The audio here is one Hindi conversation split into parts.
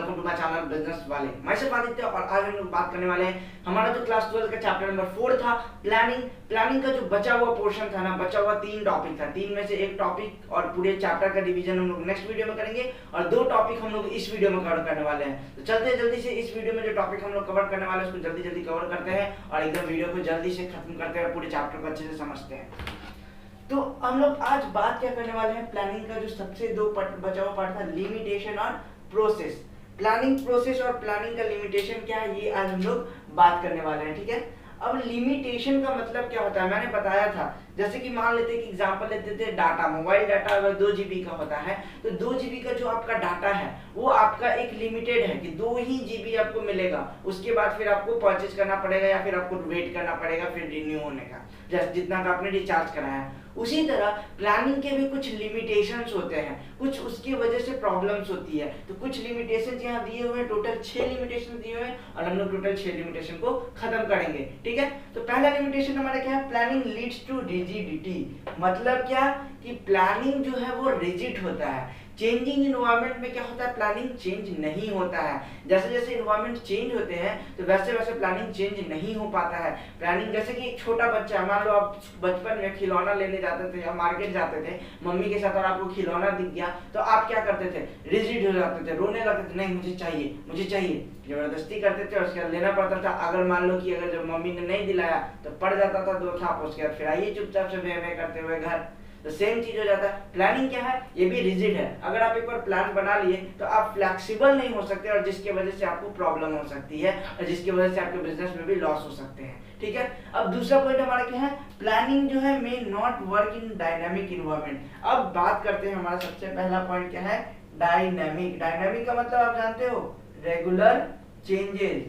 Welcome to my channel business वाले। मैं सिर्फ आदित्य और आज हम लोग बात करने वाले हैं हमारा जो क्लास 12 का चैप्टर नंबर 4 था प्लानिंग का जो बचा हुआ पोर्शन था ना, बचा हुआ 3 टॉपिक था, 3 में से एक टॉपिक और पूरे चैप्टर का डिवीजन हम लोग नेक्स्ट वीडियो में करेंगे और 2 टॉपिक हम लोग इस वीडियो में कवर करने वाले हैं। तो चलते हैं जल्दी से इस वीडियो में जो टॉपिक हम लोग कवर करने वाले हैं उसको जल्दी कवर करते हैं और एकदम वीडियो को जल्दी से खत्म करते हैं, पूरे चैप्टर को अच्छे से समझते हैं। तो हम लोग आज बात क्या करने वाले हैं, प्लानिंग का जो सबसे 2 बचा हुआ पार्ट था, लिमिटेशन और प्रोसेस। प्लानिंग प्रोसेस और प्लानिंग का लिमिटेशन क्या है, ये आज हम लोग बात करने वाले हैं। ठीक है, अब लिमिटेशन का मतलब क्या होता है, मैंने बताया था। जैसे कि मान लेते हैं कि एग्जांपल लेते थे, डाटा, मोबाइल डाटा अगर 2 GB का होता है तो 2 GB का जो आपका डाटा है वो आपका एक लिमिटेड है कि 2 ही GB आपको मिलेगा, उसके बाद फिर आपको परचेज करना पड़ेगा या फिर आपको वेट करना पड़ेगा फिर रिन्यू होने का, जैसे जितना का आपने रिचार्ज कराया है। उसी तरह प्लानिंग के भी कुछ लिमिटेशंस होते हैं, कुछ उसकी वजह से प्रॉब्लम्स होती है। तो कुछ लिमिटेशंस यहाँ दिए हुए हैं, टोटल 6 लिमिटेशन दिए हुए हैं और हम लोग टोटल 6 लिमिटेशन को खत्म करेंगे। ठीक है, तो पहला लिमिटेशन हमारा क्या है, प्लानिंग लीड्स टू रिजिडिटी। मतलब क्या कि प्लानिंग जो है वो रिजिड होता है। चेंजिंग इन्वायरमेंट में क्या होता है, प्लानिंग चेंज नहीं होता है। जैसे जैसे इन्वायरमेंट चेंज होते हैं तो वैसे वैसे प्लानिंग चेंज नहीं हो पाता है। प्लानिंग जैसे कि एक छोटा बच्चा, मान लो आप बचपन में खिलौना लेने जाते थे या मार्केट जाते थे मम्मी के साथ और आपको खिलौना दिख गया तो आप क्या करते थे, रिजिड हो जाते थे, रोने लगते थे, नहीं मुझे चाहिए मुझे चाहिए, जबरदस्ती करते थे और उसके बाद लेना पड़ता था। अगर मान लो कि अगर जब मम्मी ने नहीं दिलाया तो पड़ जाता था 2 थाप, उसके बाद फिर आइए चुपचाप से वे करते हुए घर। तो सेम चीज हो जाता है। प्लानिंग क्या है, ये भी रिजिड है। अगर आप एक बार प्लान बना लिए तो आप फ्लेक्सिबल नहीं हो सकते और जिसकी वजह से आपको प्रॉब्लम हो सकती है और जिसकी वजह से आपके बिजनेस में भी लॉस हो सकते हैं। ठीक है, अब दूसरा पॉइंट हमारा क्या है, प्लानिंग जो है may not work in dynamic environment. अब बात करते हैं, हमारा सबसे पहला पॉइंट क्या है, डायनामिक। डायनामिक का मतलब आप जानते हो, रेगुलर चेंजेस।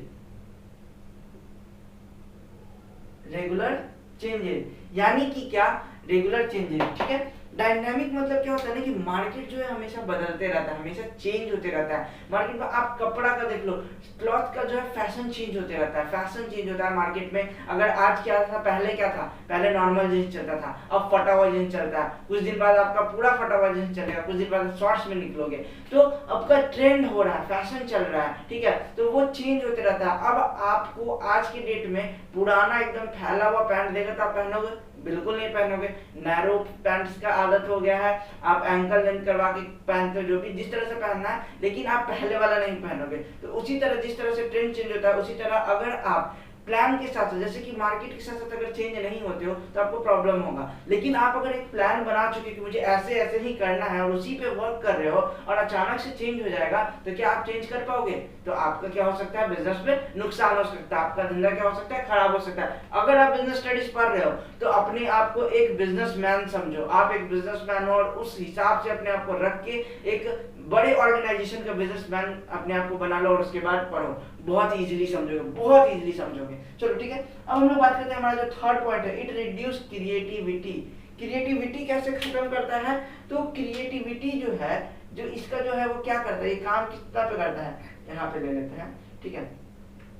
रेगुलर चेंजेस यानी कि क्या, रेगुलर चेंजेस। ठीक है, डायनामिक मतलब क्या होता है ना कि मार्केट जो है हमेशा बदलते रहता है, हमेशा चेंज होते रहता है। मार्केट में आप कपड़ा का देख लो, क्लॉथ का जो है फैशन चेंज होते रहता है, फैशन चेंज होता है मार्केट में। अगर आज क्या था, पहले क्या था, पहले नॉर्मल जींस चलता था, अब फटा हुआ जींस चलता है, कुछ दिन बाद आपका पूरा फटा हुआ जींस चलेगा, कुछ दिन बाद शॉर्ट्स में निकलोगे। तो आपका ट्रेंड हो रहा है, फैशन चल रहा है। ठीक है, तो वो चेंज होते रहता है। अब आपको आज की डेट में पुराना एकदम फैला हुआ पैंट देगा तो आप पहनोगे, बिल्कुल नहीं पहनोगे। नैरो पैंट्स का आदत हो गया है, आप एंकल लेंथ करवा के पहनते हो, जो भी जिस तरह से पहनना है, लेकिन आप पहले वाला नहीं पहनोगे। तो उसी तरह जिस तरह से ट्रेंड चेंज होता है उसी तरह अगर आप प्लान के साथ, जैसे कि मार्केट के साथ साथ अगर चेंज नहीं होते हो तो आपको प्रॉब्लम होगा। लेकिन आप अगर एक प्लान बना चुके कि मुझे ऐसे ऐसे ही करना है और उसी पे वर्क कर रहे हो और अचानक से चेंज हो जाएगा तो क्या आप चेंज कर पाओगे? तो आपका क्या हो सकता है, बिजनेस में नुकसान हो सकता है, आपका धंधा क्या हो सकता है, खराब हो सकता है। अगर आप बिजनेस स्टडीज पढ़ रहे हो तो अपने आप को एक बिजनेसमैन समझो, आप एक बिजनेसमैन हो और उस हिसाब से अपने आप को रख के एक बड़े ऑर्गेनाइजेशन का बिजनेसमैन अपने आप को बना लो और उसके बाद पढ़ो, बहुत इजीली समझोगे, बहुत इजीली समझोगे। चलो ठीक है, अब हम लोग बात करते हैं हमारा जो थर्ड पॉइंट है, इट रिड्यूस क्रिएटिविटी। क्रिएटिविटी कैसे खत्म करता है, तो क्रिएटिविटी जो है, जो इसका जो है वो क्या करता है, ये काम कितना पे करता है, यहाँ पे ले लेते हैं। ठीक है,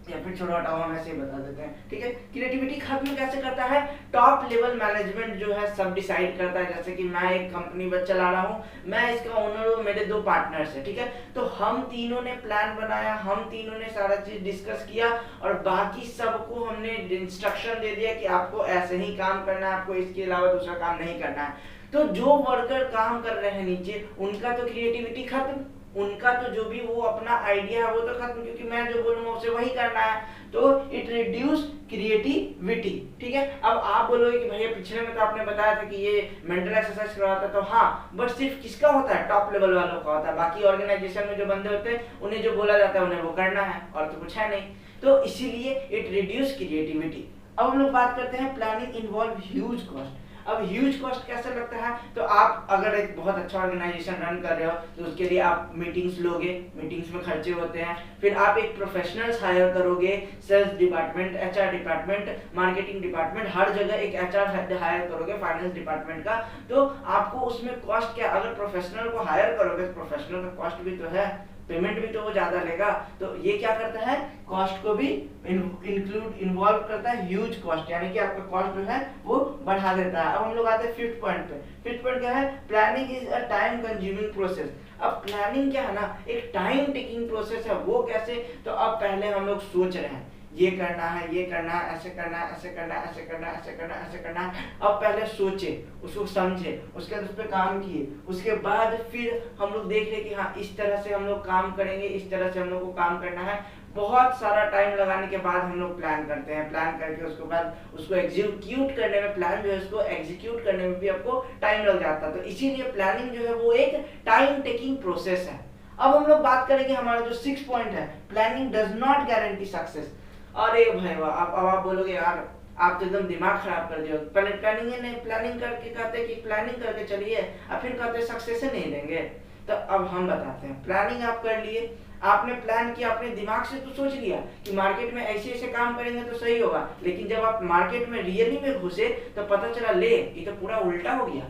या फिर छोड़ो हटाओ, हम ऐसे ही बता देते हैं। ठीक है, क्रिएटिविटी खत्म कैसे करता है, टॉप लेवल मैनेजमेंट जो है सब डिसाइड करता है। जैसे कि मैं एक कंपनी चला रहा हूँ, मैं इसका ओनर हूँ, मेरे 2 पार्टनर्स है। ठीक है, तो हम तीनों ने प्लान बनाया, हम तीनों ने सारा चीज डिस्कस किया और बाकी सबको हमने इंस्ट्रक्शन दे दिया कि आपको ऐसे ही काम करना है, आपको इसके अलावा दूसरा काम नहीं करना है। तो जो वर्कर काम कर रहे हैं नीचे, उनका तो क्रिएटिविटी खत्म, उनका तो जो भी वो अपना आइडिया है वो तो खत्म, क्योंकि मैं जो बोलूंगा उसे वही करना है। तो इट रिड्यूस क्रिएटिविटी। ठीक है, अब आप बोलोगे कि भैया पिछले में तो आपने बताया था कि ये मेंटल एक्सरसाइज करवाता, तो हाँ, बट सिर्फ किसका होता है, टॉप लेवल वालों का होता है। बाकी ऑर्गेनाइजेशन में जो बंदे होते हैं उन्हें जो बोला जाता है उन्हें वो करना है और तो कुछ है नहीं। तो इसीलिए इट रिड्यूस क्रिएटिविटी। अब हम लोग बात करते हैं, प्लानिंग इन्वॉल्व ह्यूज कॉस्ट। अब ह्यूज कॉस्ट कैसे लगता है, तो आप अगर एक बहुत अच्छा ऑर्गेनाइजेशन रन कर रहे हो तो उसके लिए आप मीटिंग्स लोगे, मीटिंग्स में खर्चे होते हैं। फिर आप एक प्रोफेशनल्स हायर करोगे, sales department, HR department, marketing department, हर जगह एक एचआर हायर करोगे, फाइनेंस डिपार्टमेंट का। तो आपको उसमें कॉस्ट क्या, अगर प्रोफेशनल को हायर करोगे तो प्रोफेशनल का कॉस्ट भी तो है, पेमेंट भी तो वो ज्यादा लेगा। तो ये क्या करता है, कॉस्ट को भी इन्वॉल्व करता है, ह्यूज कॉस्ट, यानी कि आपका कॉस्ट जो है वो बढ़ा देता है। अब हम लोग आते हैं फिफ्थ पॉइंट पे। फिफ्थ पॉइंट क्या है, planning is a time consuming process. अब प्लानिंग क्या है ना, एक टाइम टेकिंग प्रोसेस है। वो कैसे, तो अब पहले हम लोग सोच रहे हैं ये करना है, ये करना है, ऐसे करना है, ऐसे करना है, ऐसे करना है, ऐसे करना है, ऐसे करना है। अब पहले सोचे, उसको समझे, उसके बाद उस पर काम किए, उसके बाद फिर हम लोग देख रहे कि हाँ इस तरह से हम लोग काम करेंगे, इस तरह से हम लोग को काम करना है। बहुत सारा टाइम लगाने के बाद हम लोग प्लान करते हैं। प्लान करके उसके बाद उसको एग्जीक्यूट करने में, प्लान जो है उसको एग्जीक्यूट करने में भी आपको टाइम लग जाता है। तो इसीलिए प्लानिंग जो है वो एक टाइम टेकिंग प्रोसेस है। अब हम लोग बात करेंगे हमारा जो 6 पॉइंट है, planning does not guarantee success. अरे भाई वाह, अब आप बोलोगे यार आप तो एकदम दिमाग खराब कर दियो, पहले प्लानिंग ही नहीं, प्लानिंग करके कहते कि प्लानिंग करके चलिए, अब फिर कहते सक्सेस ही नहीं देंगे। तो अब हम बताते हैं, प्लानिंग आप कर लिए, आपने प्लान किया, अपने दिमाग से तो सोच लिया कि मार्केट में ऐसे ऐसे काम करेंगे तो सही होगा, लेकिन जब आप मार्केट में रियली में घुसे तो पता चला ले ये तो पूरा उल्टा हो गया।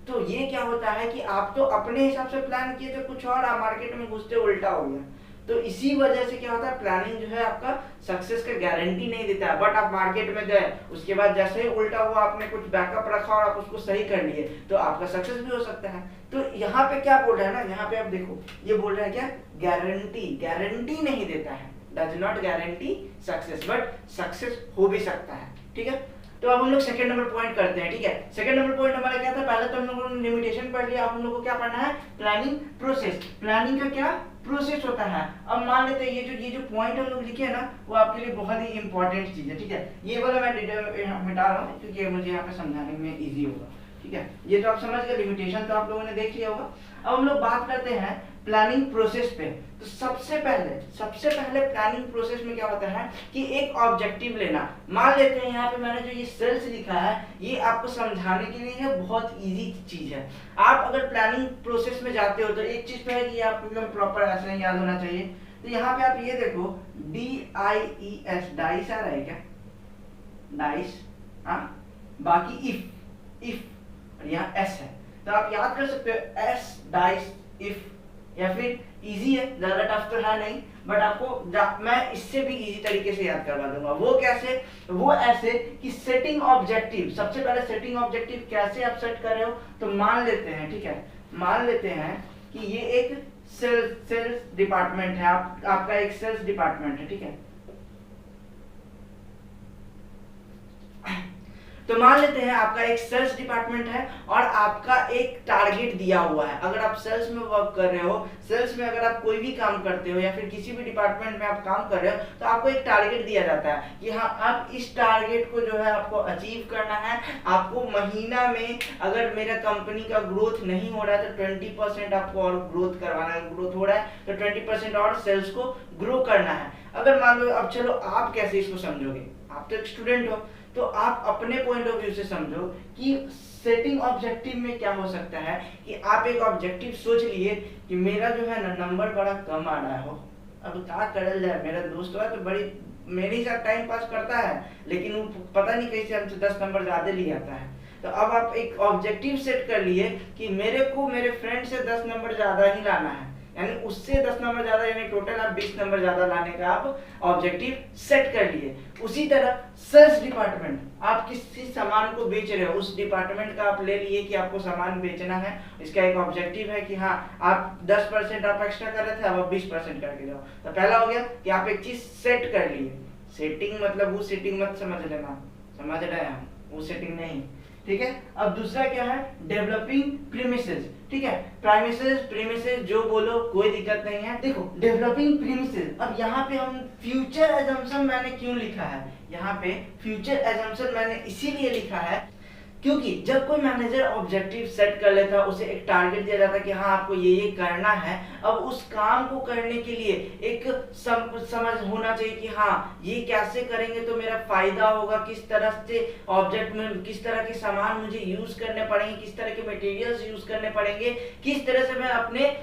तो ये क्या होता है कि आप तो अपने हिसाब से प्लान किए थे कुछ और, आप मार्केट में घुसते उल्टा हो गया। तो इसी वजह से क्या होता है, प्लानिंग जो है आपका सक्सेस का गारंटी नहीं देता है। बट आप मार्केट में गए, उसके बाद जैसे ही उल्टा हुआ, आपने कुछ बैकअप रखा और आप उसको सही कर लिए, तो आपका सक्सेस भी हो सकता है। तो यहाँ पे क्या बोल रहा है ना, यहाँ पे आप देखो ये बोल रहा है क्या, गारंटी नहीं देता है, does not guarantee success, but success हो भी सकता है। ठीक है, तो अब हम लोग सेकंड नंबर पॉइंट करते हैं। ठीक है, सेकंड नंबर पॉइंट हमारा क्या था, पहले तो हम लोगों ने लिमिटेशन पढ़ लिया, अब हम लोग को क्या पढ़ना है, प्लानिंग प्रोसेस। प्लानिंग का क्या प्रोसेस होता है। अब मान लेते हैं ये जो पॉइंट हम लोग लिखे हैं ना, वो आपके लिए बहुत ही इंपॉर्टेंट चीज है। ठीक है, ये वाला मैं मिटा रहा हूँ क्योंकि मुझे यहाँ पे समझाने में इजी होगा। ठीक है, ये तो आप समझ गए, लिमिटेशन तो आप लोगों ने देख लिया होगा। अब हम लोग बात करते हैं प्लानिंग प्रोसेस पे। तो सबसे पहले प्लानिंग प्रोसेस में क्या होता है कि एक ऑब्जेक्टिव लेना। मान लेते हैं यहाँ पे मैंने जो ये सेल्स लिखा है, ये आपको समझाने के लिए है, बहुत इजी चीज है। आप अगर प्लानिंग प्रोसेस में जाते हो तो एक चीज तो है कि आपको एकदम प्रॉपर ऐसे याद होना चाहिए। तो यहाँ पे आप ये देखो DIES, डाइस आ रहा है क्या, डाइस, हाँ, बाकी इफ और यहाँ S है, तो आप याद कर सकते हो S डाइस इफ, या फिर इजी है, ज्यादा टफ तो है नहीं, बट आपको मैं इससे भी इजी तरीके से याद करवा दूंगा। वो कैसे, वो ऐसे कि सेटिंग ऑब्जेक्टिव, सबसे पहले सेटिंग ऑब्जेक्टिव कैसे आप सेट कर रहे हो। तो मान लेते हैं, ठीक है, मान लेते हैं कि ये एक सेल्स डिपार्टमेंट है, आपका एक सेल्स डिपार्टमेंट है। ठीक है, तो मान लेते हैं आपका एक सेल्स डिपार्टमेंट है और आपका एक टारगेट दिया हुआ है। अगर आप सेल्स में वर्क कर रहे हो, सेल्स में अगर आप कोई भी काम करते हो या फिर किसी भी डिपार्टमेंट में आप काम कर रहे हो, तो आपको एक टारगेट दिया जाता है कि हाँ आप इस टारगेट को जो है आपको अचीव करना है। आपको महीना में अगर मेरा कंपनी का ग्रोथ नहीं हो रहा है तो 20% आपको और ग्रोथ करवाना है, ग्रोथ हो रहा है तो 20% और सेल्स को ग्रो करना है। अगर मान लो, अब चलो आप कैसे इसको समझोगे, आप तो एक स्टूडेंट हो, तो आप अपने पॉइंट ऑफ व्यू से समझो कि सेटिंग ऑब्जेक्टिव में क्या हो सकता है कि आप एक ऑब्जेक्टिव सोच लिए कि मेरा जो है ना नंबर बड़ा कम आ रहा हो, अब क्या करल जाए, मेरा दोस्त है तो बड़ी मेरे साथ टाइम पास करता है, लेकिन वो पता नहीं कैसे हमसे 10 नंबर ज्यादा ले आता है। तो अब आप एक ऑब्जेक्टिव सेट कर लिए कि मेरे को मेरे फ्रेंड से 10 नंबर ज्यादा ही लाना है, यानी उससे 10 नंबर ज्यादा, यानी टोटल आप 20 नंबर ज्यादा लाने का आप ऑब्जेक्टिव सेट कर लिए। उसी तरह सेल्स डिपार्टमेंट, आप किसी सामान को बेच रहे हो, उस डिपार्टमेंट का आप ले लिए कि आपको सामान बेचना है, इसका एक ऑब्जेक्टिव है कि हाँ आप 10% आप एक्स्ट्रा कर रहे थे, अब आप 20% करके जाओ। तो पहला हो गया कि आप एक चीज सेट कर लिए। सेटिंग मतलब वो सेटिंग मत समझ लेना, समझ रहे हैं हम, वो सेटिंग नहीं। ठीक है, अब दूसरा क्या है, डेवलपिंग प्रीमिसेस। ठीक है, प्रीमिसेस जो बोलो कोई दिक्कत नहीं है। देखो डेवलपिंग प्रीमिसेस, अब यहाँ पे हम फ्यूचर एजम्पशन मैंने क्यों लिखा है, यहाँ पे फ्यूचर एजम्पशन मैंने इसीलिए लिखा है क्योंकि जब कोई मैनेजर ऑब्जेक्टिव सेट कर लेता, उसे एक टारगेट दिया जाता कि हाँ आपको ये करना है, अब उस काम को करने के लिए एक समझ होना चाहिए कि हाँ ये कैसे करेंगे तो मेरा फायदा होगा, किस तरह से ऑब्जेक्ट में किस तरह के सामान मुझे यूज करने पड़ेंगे, किस तरह के मटेरियल्स यूज करने पड़ेंगे, किस तरह से मैं अपने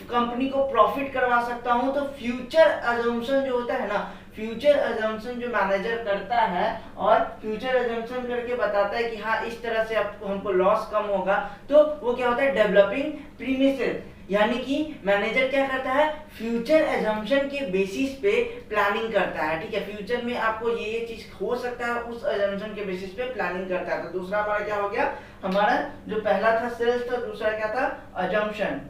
कंपनी को प्रॉफिट करवा सकता हूं। तो फ्यूचर अजम्पशन जो होता है ना, फ्यूचर अजम्पशन जो मैनेजर करता है और फ्यूचर अजम्पशन करके बताता है कि हाँ इस तरह से आपको हमको लॉस कम होगा, तो वो क्या होता है डेवलपिंग प्रीमिसेस। यानी कि मैनेजर क्या करता है, फ्यूचर एजम्पशन के बेसिस पे प्लानिंग करता है, ठीक है। फ्यूचर में आपको ये चीज हो सकता है, उस एजम्पशन के बेसिस पे प्लानिंग करता है। तो दूसरा हमारा क्या हो गया, हमारा जो पहला था सेल्स था, दूसरा क्या था अजम्पशन।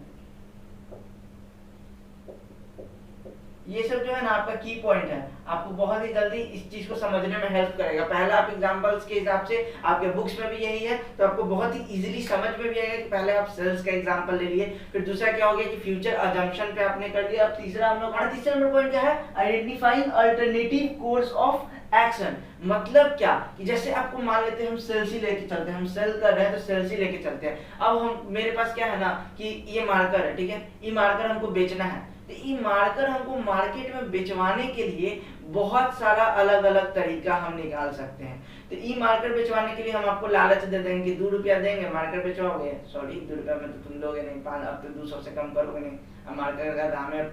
ये सब जो है ना आपका की पॉइंट है, आपको बहुत ही जल्दी इस चीज को समझने में हेल्प करेगा। पहले आप एग्जांपल्स के हिसाब से, आपके बुक्स में भी यही है, तो आपको बहुत ही इजीली समझ में भी आएगा कि पहले आप सेल्स का एग्जांपल ले लिए, फिर दूसरा क्या हो गया कि फ्यूचर अजम्पशन पे आपने कर लिया। अब तीसरा हम लोग, तीसरा नंबर पॉइंट क्या है, identifying alternative course of action. मतलब क्या कि जैसे आपको मान लेते हैं हम सेल्स ही लेके चलते हैं, हम सेल कर रहे हैं तो सेल्स ही लेके चलते हैं। अब हम, मेरे पास क्या है ना कि ये मार्कर है, ठीक है, ये मार्कर हमको बेचना है, तो ये मार्कर हमको मार्केट में बेचवाने के लिए बहुत सारा अलग अलग तरीका हम निकाल सकते हैं। तो ई मार्कर बेचवाने के लिए हम आपको लालच दे देंगे कि 2 रुपया देंगे मार्कर बेचवाओगे, सॉरी 2 रुपया में तो तुम लोगे नहीं, 5 अब तो 200 से कम करोगे नहीं। अब मार्कर का दाम है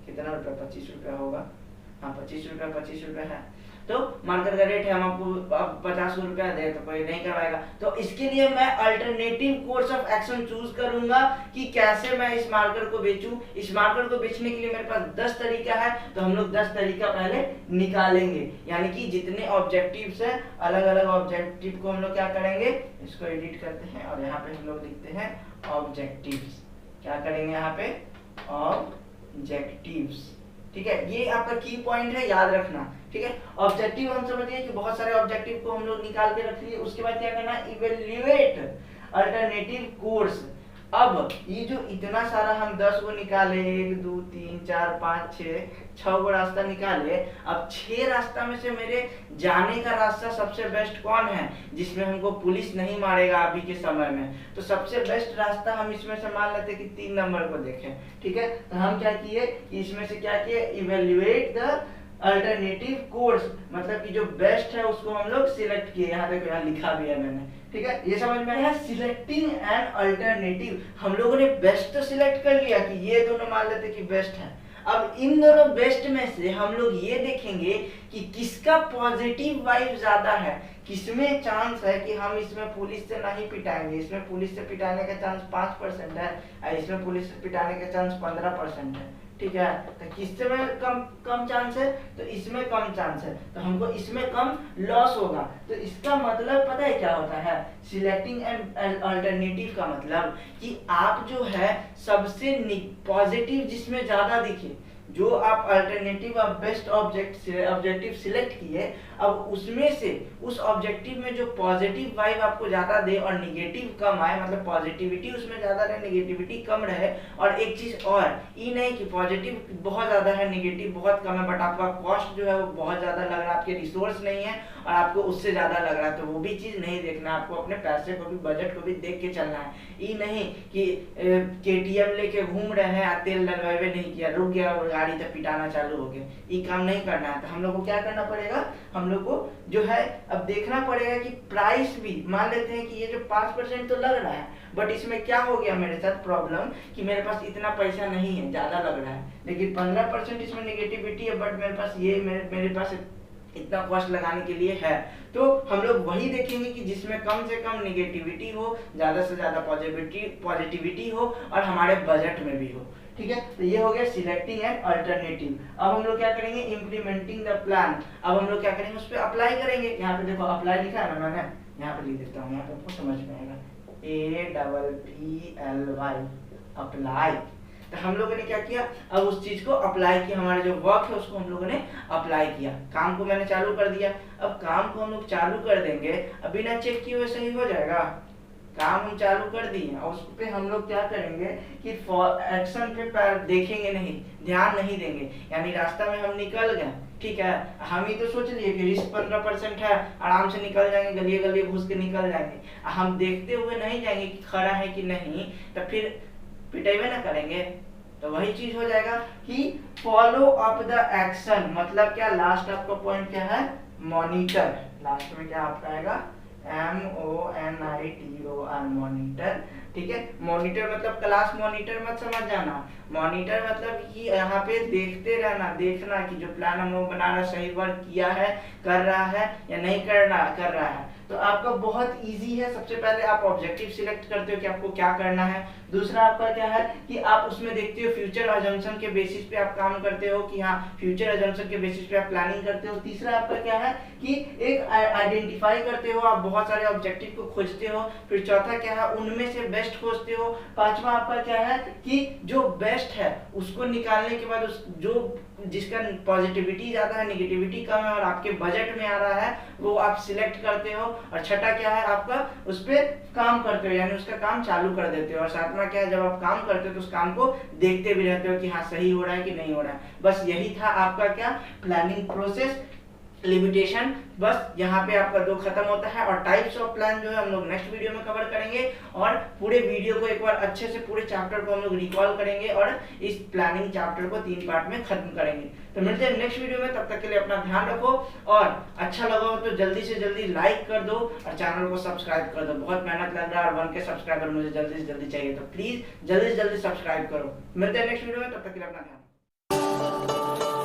कितना रुपया, 25 रुपया होगा, हाँ 25 रुपया है। तो मार्कर का रेट है, हम आपको अब 50 रुपया दे तो कोई नहीं करवाएगा। तो इसके लिए मैं alternative course of action choose करूंगा कि कैसे मैं इस मार्कर को बेचूं। इस मार्कर को बेचने के लिए मेरे पास 10 तरीका है, तो हम लोग 10 तरीका पहले निकालेंगे। यानी कि जितने ऑब्जेक्टिव्स हैं, अलग अलग ऑब्जेक्टिव को हम लोग क्या करेंगे, इसको एडिट करते हैं और यहाँ पे हम लोग लिखते हैं ऑब्जेक्टिव्स। क्या करेंगे यहाँ पे, ऑब्जेक्टिव्स, ठीक है। ये आपका की पॉइंट है, याद रखना, ठीक है। ऑब्जेक्टिव हम समझ गए कि बहुत सारे ऑब्जेक्टिव को हम लोग निकाल के रख लिए। उसके बाद क्या करना, इवेल्युएट अल्टरनेटिव कोर्स। अब ये जो इतना सारा हम 10 को निकाले, 1 2 3 4 5 6 गो रास्ता निकाले। अब 6 रास्ता में से मेरे जाने का रास्ता सबसे बेस्ट कौन है, जिसमें हमको पुलिस नहीं मारेगा अभी के समय में। तो सबसे बेस्ट रास्ता हम इसमें से मान लेते कि 3 नंबर को देखें, ठीक है। तो हम क्या किए कि इसमें से क्या किए, इवेल्युएट द अल्टरनेटिव कोर्स, मतलब कि जो बेस्ट है उसको हम लोग सिलेक्ट किए। यहाँ देखो, यहाँ लिखा भी है मैंने, ठीक है। ये समझ में आया, सिलेक्टिंग एन अल्टरनेटिव। हम लोगों ने बेस्ट तो सिलेक्ट कर लिया कि ये दोनों मान लेते कि बेस्ट है। अब इन दोनों बेस्ट में से हम लोग ये देखेंगे कि किसका पॉजिटिव वाइब ज्यादा है, किसमें चांस है कि हम इसमें पुलिस से नहीं पिटाएंगे। इसमें पुलिस से पिटाने का चांस 5% है और इसमें पुलिस से पिटाने का चांस 15% है, ठीक है। तो किससे में कम चांस है, तो इसमें कम चांस है, तो हमको इसमें कम लॉस होगा। तो इसका मतलब पता है क्या होता है, सिलेक्टिंग एन अल्टरनेटिव का मतलब कि आप जो है सबसे पॉजिटिव जिसमें ज्यादा दिखे, जो आप अल्टरनेटिव आप बेस्ट ऑब्जेक्टिव सिलेक्ट किए, अब उसमें से उस ऑब्जेक्टिव में जो पॉजिटिव वाइब आपको ज्यादा दे और निगेटिव कम आए, मतलब पॉजिटिविटी उसमें ज्यादा रहे, निगेटिविटी कम रहे। और एक चीज और, ये नहीं कि पॉजिटिव बहुत ज्यादा है निगेटिव बहुत कम है, बट आपका कॉस्ट जो है वो बहुत ज्यादा लग रहा है, आपके रिसोर्स नहीं है और आपको उससे ज्यादा लग रहा है, तो वो भी चीज नहीं देखना। आपको अपने पैसे को भी, बजट को भी देख के चलना है। ये नहीं कि KTM लेके घूम रहे हैं, तेल डलवावे नहीं किया, रुक गया और गाड़ी तक पिटाना चालू हो गया, ये काम नहीं करना है। तो हम लोग को क्या करना पड़ेगा, हम लोग को जो है अब देखना पड़ेगा कि प्राइस भी, मान लेते हैं कि ये जो 5% तो लग रहा है, बट इसमें क्या हो गया मेरे साथ प्रॉब्लम कि मेरे पास इतना पैसा नहीं है, ज्यादा लग रहा है, लेकिन 15% इसमें निगेटिविटी है, बट मेरे पास ये मेरे पास इतना कॉस्ट लगाने के लिए है। तो हम लोग वही देखेंगे कि जिसमें कम से कम निगेटिविटी हो, ज्यादा से ज्यादा पॉजिटिविटी हो और हमारे बजट में भी हो, ठीक है। तो ये हो गया सिलेक्टिंग एन अल्टरनेटिव। अब हम लोग क्या करेंगे, इम्प्लीमेंटिंग द प्लान। अब हम लोग क्या करेंगे, उस पर अप्लाई करेंगे। यहाँ पे देखो अप्लाई लिखा है ना, मैंने यहाँ पे लिख देता हूँ, यहाँ पे आपको समझ में आएगा, APPLY, अप्लाई। तो हम लोगों ने क्या किया, अब उस चीज को अप्लाई किया, हमारा जो वर्क है उसको हम लोगों ने अप्लाई किया, काम को मैंने चालू कर दिया। अब काम को हम लोग चालू कर देंगे, अब बिना चेक किए हुए सही हो जाएगा, काम हम चालू कर दिए और उस पे हम लोग क्या करेंगे कि एक्शन पे देखेंगे नहीं, ध्यान नहीं देंगे, यानी रास्ता में हम निकल गए, ठीक है। हम ही तो सोच लिए कि रिस्क 15% है, आराम से निकल जाएंगे, गलिए गलिए घुस के निकल जाएंगे। हम देखते हुए नहीं जाएंगे कि खड़ा है कि नहीं, तो फिर पिटेवे ना करेंगे। तो वही चीज हो जाएगा कि फॉलो अप द एक्शन, मतलब क्या, लास्ट आपका पॉइंट क्या है, मॉनिटर। लास्ट में क्या आपका आएगा, MONITOR, मॉनिटर, ठीक है। मॉनिटर मतलब क्लास मॉनिटर मत समझ जाना, मॉनिटर मतलब कि यहाँ पे देखते रहना, देखना कि जो प्लान हम लोग बना रहा सही वर्क किया है, कर रहा है या नहीं कर रहा है। तो आपका बहुत इजी है। सबसे पहले आप ऑब्जेक्टिव सिलेक्ट करते हो कि आपको क्या करना है, दूसरा आपका क्या है कि आप उसमें देखते हो फ्यूचर अजम्पशन के बेसिस पे आप काम करते हो कि हाँ फ्यूचर अजम्पशन के बेसिस पे आप प्लानिंग करते हो। तीसरा आपका क्या है कि एक आइडेंटिफाई करते हो, आप बहुत सारे ऑब्जेक्टिव को खोजते हो। फिर चौथा क्या है उनमें से बेस्ट खोजते हो। पांचवा आपका क्या है कि जो बेस्ट है उसको निकालने के बाद उस जो जिसका पॉजिटिविटी ज्यादा है निगेटिविटी कम है और आपके बजट में आ रहा है वो आप सिलेक्ट करते हो। और छठा क्या है आपका उस पर काम करते हो यानी उसका काम चालू कर देते हो। और सातवां क्या है जब आप काम करते हो तो उस काम को देखते भी रहते हो कि हाँ सही हो रहा है कि नहीं हो रहा है। बस यही था आपका क्या प्लानिंग प्रोसेस लिमिटेशन। बस यहाँ पे आपका 2 खत्म होता है। और टाइप्स ऑफ प्लान जो है हम लोग नेक्स्ट वीडियो में कवर करेंगे और पूरे वीडियो को एक बार अच्छे से पूरे चैप्टर को हम लोग रिकॉल करेंगे और इस प्लानिंग चैप्टर को 3 पार्ट में खत्म करेंगे। तो मिलते हैं नेक्स्ट वीडियो में, तब तक के लिए अपना ध्यान रखो और अच्छा लगा हो तो जल्दी से जल्दी लाइक कर दो और चैनल को सब्सक्राइब कर दो। बहुत मेहनत लग रहा है और 1 के सब्सक्राइबर मुझे जल्दी से जल्दी चाहिए, तो प्लीज जल्दी से जल्दी सब्सक्राइब करो। मिलते हैं नेक्स्ट वीडियो में, तब तक के लिए अपना ध्यान।